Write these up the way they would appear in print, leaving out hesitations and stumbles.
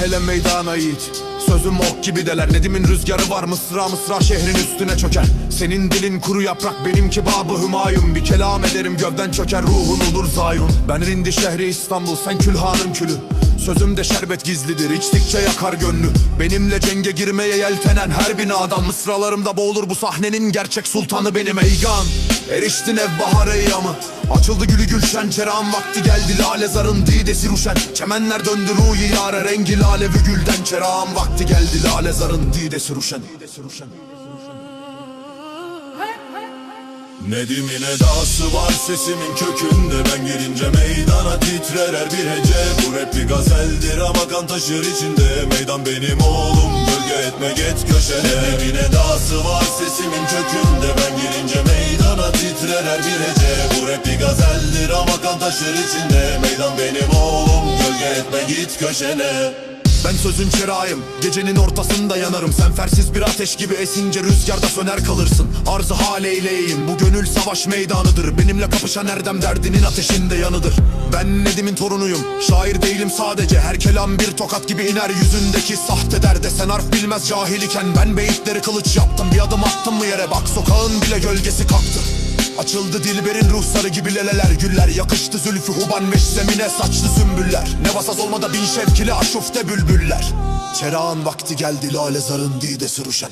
hele meydana yiğit. Sözüm ok gibi deler, Nedim'in rüzgarı var, mısra mısra şehrin üstüne çöker. Senin dilin kuru yaprak, benimki Bab-ı Hümayun. Bir kelam ederim gövden çöker, ruhun olur zayrun. Ben Rindi şehri İstanbul, sen külhanın külü. Sözümde şerbet gizlidir, içtikçe yakar gönlü. Benimle cenge girmeye yeltenen her binadan, mısralarımda boğulur bu sahnenin gerçek sultanı benim eygan. Eriştin ev bahar eyyamı, açıldı gülü gülşen. Çerağın vakti geldi, lale zarın didesi ruşen. Çemenler döndü ruhi yâre, rengi lale ve gülden. Çerağın vakti geldi, lale zarın didesi ruşen. Nedim'in edası var sesimin kökünde. Ben girince meydana titrer her bir hece. Bu rap bir gazeldir ama kan taşır içinde. Meydan benim oğlum, gölge etme git köşene. Nedim'in edası var sesimin kökünde. Ben girince meydana titrer her bir hece. Bu rap bir gazeldir ama kan taşır içinde. Meydan benim oğlum, gölge etme git köşene. Ben sözün çerağıyım, gecenin ortasında yanarım. Sen fersiz bir ateş gibi esince rüzgarda söner kalırsın. Arzı hal eyleyeyim, bu gönül savaş meydanıdır. Benimle kapışan erdem derdinin ateşinde yanıdır. Ben Nedim'in torunuyum, şair değilim sadece. Her kelam bir tokat gibi iner yüzündeki sahte derde. Sen harf bilmez cahil iken ben beyitleri kılıç yaptım. Bir adım attım mı yere bak, sokağın bile gölgesi kalktı. Açıldı dilberin ruhsarı gibi leleler güller. Yakıştı zülfü huban veş zemine saçlı sümbüller. Ne vasaz olmadı bin şevkili aşufte bülbüller. Çerağın vakti geldi, lale zarın didesi ruşen.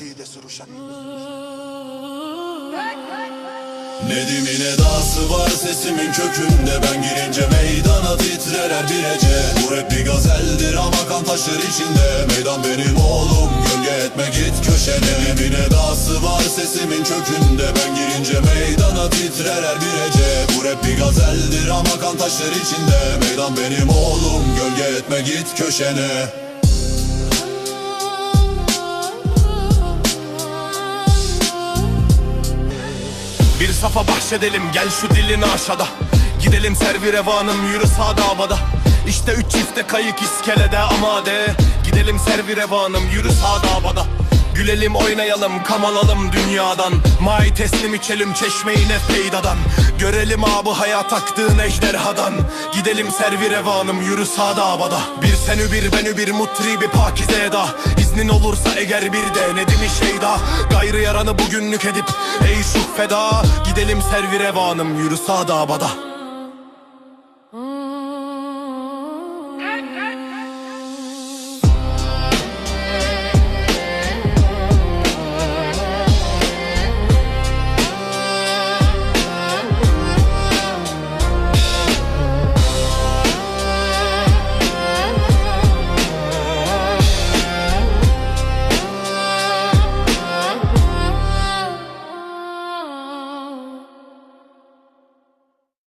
Nedim'in edası var sesimin kökünde. Ben girince meydana titrer her bir hece. Bu rap bir gazeldir ama kan taşır içinde. Meydan benim oğlum, gölge etme git köşene. Nedim'in edası var sesimin kökünde. Ben girince meydana titrer her bir hece. Bu rap bir gazeldir ama kan taşır içinde. Meydan benim oğlum, gölge etme git köşene. Bir safa bahşedelim, gel şu dilini aşağıda. Gidelim servi revanım, yürü sağda havada. İşte 3 çifte kayık iskelede amade. Gidelim servi revanım, yürü sağda havada. Gülelim oynayalım, kamalalım dünyadan. May teslim içelim çeşmeyi nefeydadan. Görelim abı hayat aktığın ejderhadan. Gidelim servi revanım, yürü sağda havada. Bir senü bir benü bir mutribi pakize eda. İznin olursa eğer bir de Nedim'i şeyda. Gayrı yaranı bugünlük edip ey şuh feda. Gidelim servi revanım, yürü sağda havada.